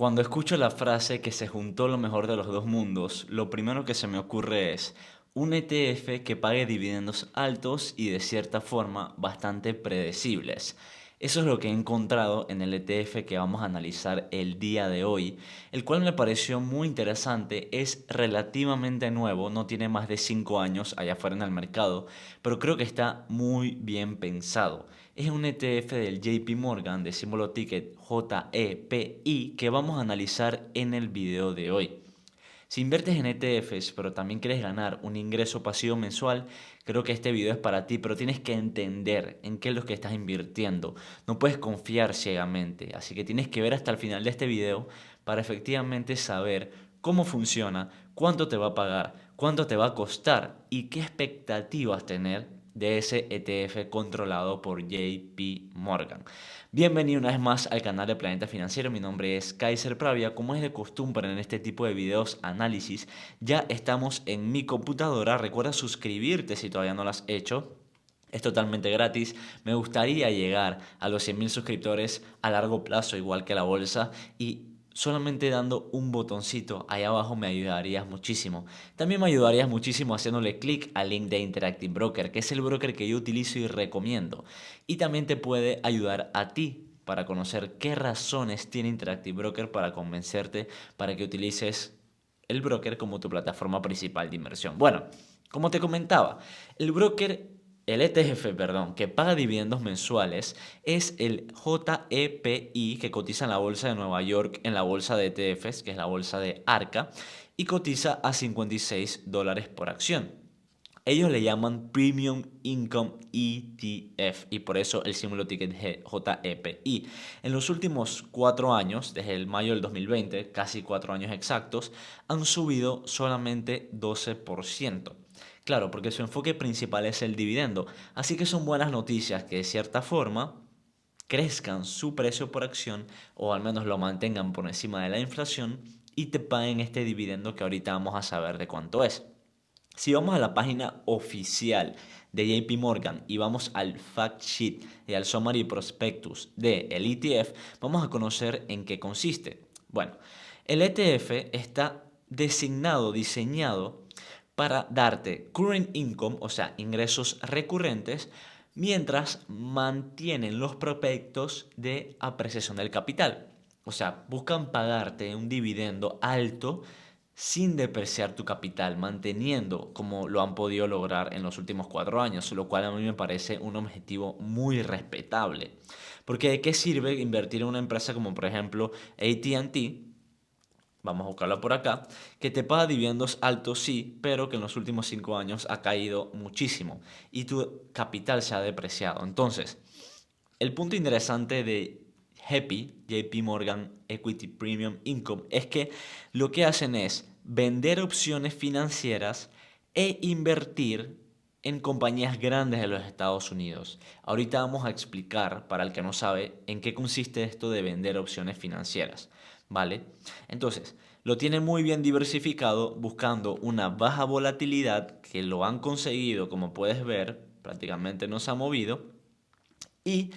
Cuando escucho la frase que se juntó lo mejor de los dos mundos, lo primero que se me ocurre es un ETF que pague dividendos altos y de cierta forma bastante predecibles. Eso es lo que he encontrado en el ETF que vamos a analizar el día de hoy, el cual me pareció muy interesante, es relativamente nuevo, no tiene más de 5 años allá afuera en el mercado, pero creo que está muy bien pensado. Es un ETF del JP Morgan de símbolo ticket JEPI que vamos a analizar en el video de hoy. Si inviertes en ETFs, pero también quieres ganar un ingreso pasivo mensual, creo que este video es para ti, pero tienes que entender en qué es lo que estás invirtiendo. No puedes confiar ciegamente, así que tienes que ver hasta el final de este video para efectivamente saber cómo funciona, cuánto te va a pagar, cuánto te va a costar y qué expectativas tener de ese ETF controlado por JP Morgan. Bienvenido una vez más al canal de Planeta Financiero, mi nombre es Kaiser Pravia. Como es de costumbre en este tipo de videos análisis, ya estamos en mi computadora. Recuerda suscribirte si todavía no lo has hecho. Es totalmente gratis. Me gustaría llegar a los 100.000 suscriptores a largo plazo, igual que la bolsa, y solamente dando un botoncito ahí abajo me ayudarías muchísimo. También me ayudarías muchísimo haciéndole clic al link de Interactive Broker, que es el broker que yo utilizo y recomiendo. Y también te puede ayudar a ti para conocer qué razones tiene Interactive Broker para convencerte para que utilices el broker como tu plataforma principal de inversión. Bueno, como te comentaba, el ETF, perdón, que paga dividendos mensuales es el JEPI que cotiza en la bolsa de Nueva York, en la bolsa de ETFs, que es la bolsa de Arca, y cotiza a $56 por acción. Ellos le llaman Premium Income ETF y por eso el símbolo ticket JEPI. En los últimos 4 años, desde el mayo del 2020, casi 4 años exactos, han subido solamente 12%. Claro, porque su enfoque principal es el dividendo, así que son buenas noticias que de cierta forma crezcan su precio por acción o al menos lo mantengan por encima de la inflación y te paguen este dividendo que ahorita vamos a saber de cuánto es. Si vamos a la página oficial de JP Morgan y vamos al fact sheet y al summary prospectus del ETF, vamos a conocer en qué consiste. Bueno, el ETF está diseñado para darte current income, o sea, ingresos recurrentes, mientras mantienen los prospectos de apreciación del capital. O sea, buscan pagarte un dividendo alto sin depreciar tu capital, manteniendo como lo han podido lograr en los últimos 4 años, lo cual a mí me parece un objetivo muy respetable. Porque ¿de qué sirve invertir en una empresa como por ejemplo AT&T? Vamos a buscarla por acá, que te paga dividendos altos, sí, pero que en los últimos 5 años ha caído muchísimo y tu capital se ha depreciado. Entonces, el punto interesante de JP Morgan Equity Premium Income, es que lo que hacen es vender opciones financieras e invertir en compañías grandes de los Estados Unidos. Ahorita vamos a explicar, para el que no sabe, en qué consiste esto de vender opciones financieras, ¿vale? Entonces, lo tiene muy bien diversificado, buscando una baja volatilidad, que lo han conseguido, como puedes ver, prácticamente no se ha movido, y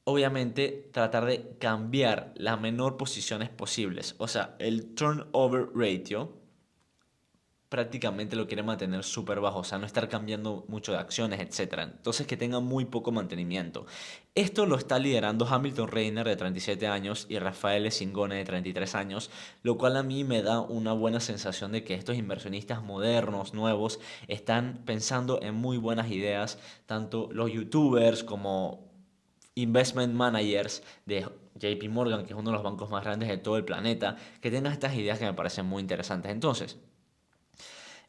obviamente tratar de cambiar las menor posiciones posibles. O sea, el turnover ratio prácticamente lo quiere mantener súper bajo, o sea, no estar cambiando mucho de acciones, etcétera. Entonces que tenga muy poco mantenimiento. Esto lo está liderando Hamilton Reiner de 37 años y Rafael Singone de 33 años, lo cual a mí me da una buena sensación de que estos inversionistas modernos, nuevos, están pensando en muy buenas ideas, tanto los youtubers como investment managers de JP Morgan, que es uno de los bancos más grandes de todo el planeta, que tengan estas ideas que me parecen muy interesantes. Entonces,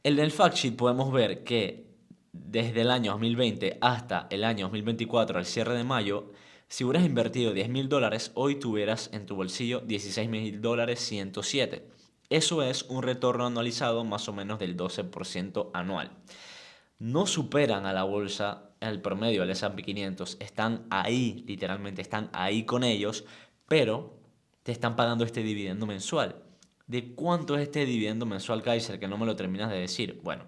en el fact sheet podemos ver que desde el año 2020 hasta el año 2024, al cierre de mayo, si hubieras invertido $10.000, hoy tuvieras en tu bolsillo $16.000, 107. Eso es un retorno anualizado más o menos del 12% anual. No superan a la bolsa, el promedio del S&P 500, están ahí, literalmente están ahí con ellos, pero te están pagando este dividendo mensual. ¿De cuánto es este dividendo mensual, Kaiser, que no me lo terminas de decir? Bueno,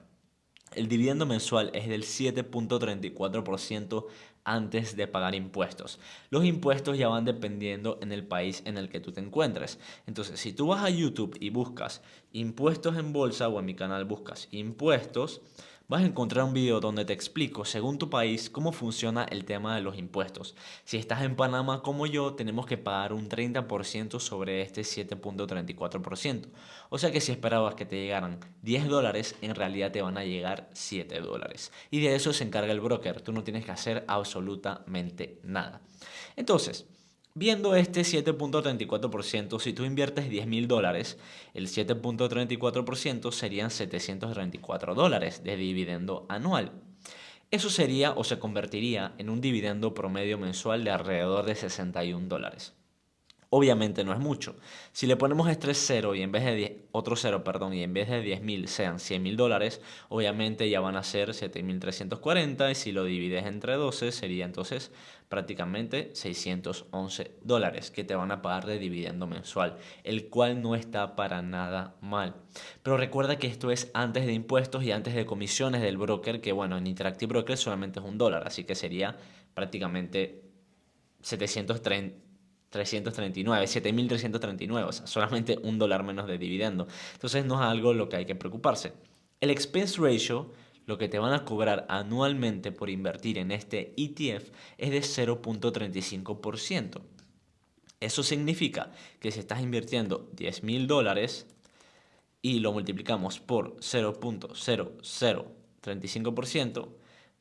El dividendo mensual es del 7.34% antes de pagar impuestos. Los impuestos ya van dependiendo en el país en el que tú te encuentres. Entonces, si tú vas a YouTube y buscas impuestos en bolsa o en mi canal buscas impuestos, vas a encontrar un video donde te explico, según tu país, cómo funciona el tema de los impuestos. Si estás en Panamá como yo, tenemos que pagar un 30% sobre este 7.34%. O sea que si esperabas que te llegaran $10, en realidad te van a llegar $7. Y de eso se encarga el broker. Tú no tienes que hacer absolutamente nada. Entonces, viendo este 7.34%, si tú inviertes $10.000, el 7.34% serían $734 de dividendo anual. Eso sería o se convertiría en un dividendo promedio mensual de alrededor de $61. Obviamente no es mucho. Si le ponemos este cero y en vez de 10, otro cero, perdón, y en vez de 10.000 sean $100.000, obviamente ya van a ser 7.340 y si lo divides entre 12 sería entonces prácticamente $611 que te van a pagar de dividendo mensual, el cual no está para nada mal. Pero recuerda que esto es antes de impuestos y antes de comisiones del broker, que bueno, en Interactive Broker solamente es $1, así que sería prácticamente 730, 339, 7.339, o sea, solamente $1 menos de dividendo. Entonces no es algo lo que hay que preocuparse. El expense ratio, lo que te van a cobrar anualmente por invertir en este ETF, es de 0.35%. Eso significa que si estás invirtiendo $10.000 y lo multiplicamos por 0.0035%,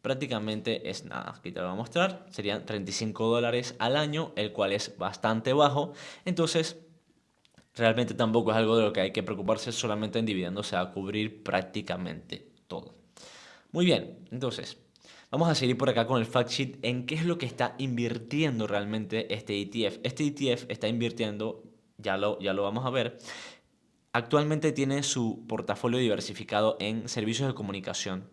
prácticamente es nada. Aquí te lo voy a mostrar. Serían $35 al año, el cual es bastante bajo. Entonces, realmente tampoco es algo de lo que hay que preocuparse. Solamente en dividendos se va a cubrir prácticamente todo. Muy bien, entonces, vamos a seguir por acá con el fact sheet en qué es lo que está invirtiendo realmente este ETF. Este ETF está invirtiendo, ya lo vamos a ver. Actualmente tiene su portafolio diversificado en servicios de comunicación,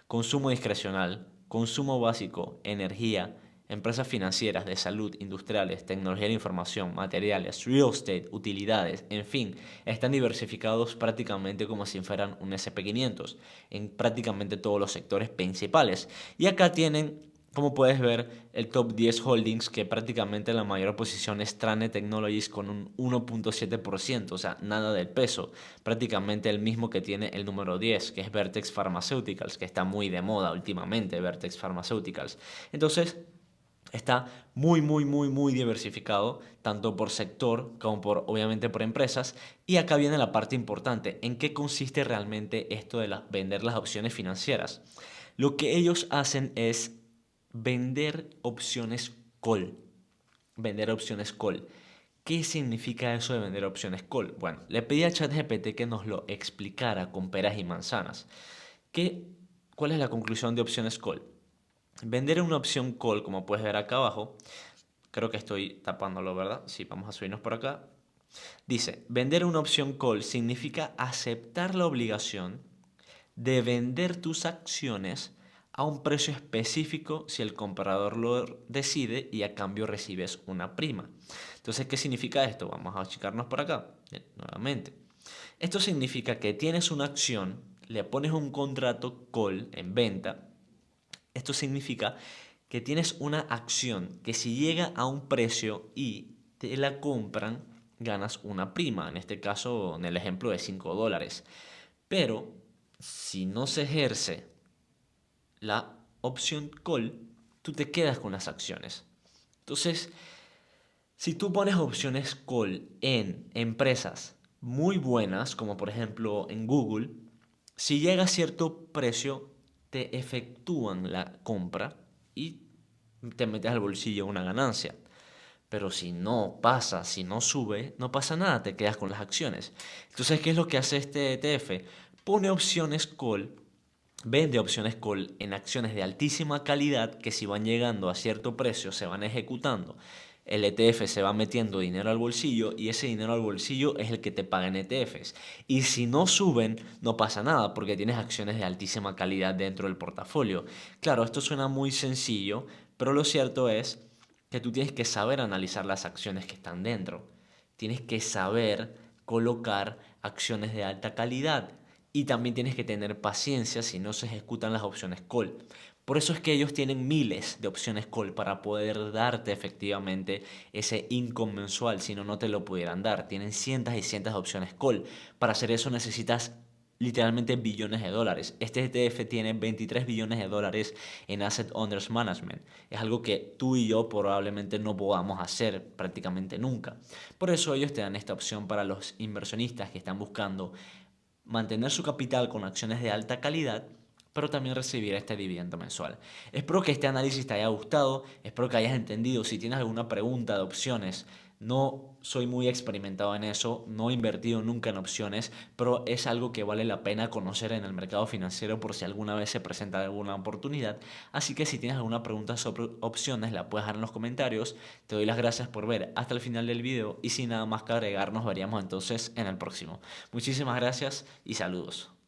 consumo discrecional, consumo básico, energía, empresas financieras, de salud, industriales, tecnología de la información, materiales, real estate, utilidades, en fin, están diversificados prácticamente como si fueran un SP500 en prácticamente todos los sectores principales. Y acá tienen, como puedes ver, el top 10 holdings, que prácticamente la mayor posición es Trane Technologies con un 1.7%, o sea, nada del peso. Prácticamente el mismo que tiene el número 10, que es Vertex Pharmaceuticals, que está muy de moda últimamente, Vertex Pharmaceuticals. Entonces, está muy, muy, muy, muy diversificado, tanto por sector como por, obviamente, por empresas. Y acá viene la parte importante, ¿en qué consiste realmente esto de vender las opciones financieras? Lo que ellos hacen es vender opciones call. Vender opciones call. ¿Qué significa eso de vender opciones call? Bueno, le pedí a ChatGPT que nos lo explicara con peras y manzanas. ¿Qué, ¿Cuál es la conclusión de opciones call? Vender una opción call, como puedes ver acá abajo, creo que estoy tapándolo, ¿verdad? Sí, vamos a subirnos por acá. Dice, vender una opción call significa aceptar la obligación de vender tus acciones a un precio específico si el comprador lo decide y a cambio recibes una prima. Entonces, ¿qué significa esto? Vamos a achicarnos por acá nuevamente. Esto significa que tienes una acción, le pones un contrato call en venta. Esto significa que tienes una acción que si llega a un precio y te la compran, ganas una prima. En este caso, en el ejemplo de $5. Pero si no se ejerce la opción call, tú te quedas con las acciones. Entonces, si tú pones opciones call en empresas muy buenas, como por ejemplo en Google, si llega a cierto precio, te efectúan la compra y te metes al bolsillo una ganancia. Pero si no pasa, si no sube, no pasa nada, te quedas con las acciones. Entonces, ¿qué es lo que hace este ETF? Pone opciones call, vende opciones call en acciones de altísima calidad que si van llegando a cierto precio se van ejecutando. El ETF se va metiendo dinero al bolsillo y ese dinero al bolsillo es el que te paga en ETFs. Y si no suben, no pasa nada porque tienes acciones de altísima calidad dentro del portafolio. Claro, esto suena muy sencillo, pero lo cierto es que tú tienes que saber analizar las acciones que están dentro. Tienes que saber colocar acciones de alta calidad. y también tienes que tener paciencia si no se ejecutan las opciones call. Por eso es que ellos tienen miles de opciones call para poder darte efectivamente ese income mensual, si no, no te lo pudieran dar. Tienen cientos y cientos de opciones call. Para hacer eso necesitas literalmente billones de dólares. Este ETF tiene 23 billones de dólares en Asset Under Management. Es algo que tú y yo probablemente no podamos hacer prácticamente nunca. Por eso ellos te dan esta opción para los inversionistas que están buscando mantener su capital con acciones de alta calidad, pero también recibir este dividendo mensual. Espero que este análisis te haya gustado, espero que hayas entendido. Si tienes alguna pregunta de opciones, no soy muy experimentado en eso, no he invertido nunca en opciones, pero es algo que vale la pena conocer en el mercado financiero por si alguna vez se presenta alguna oportunidad. Así que si tienes alguna pregunta sobre opciones, la puedes dejar en los comentarios. Te doy las gracias por ver hasta el final del video y sin nada más que agregar, nos veríamos entonces en el próximo. Muchísimas gracias y saludos.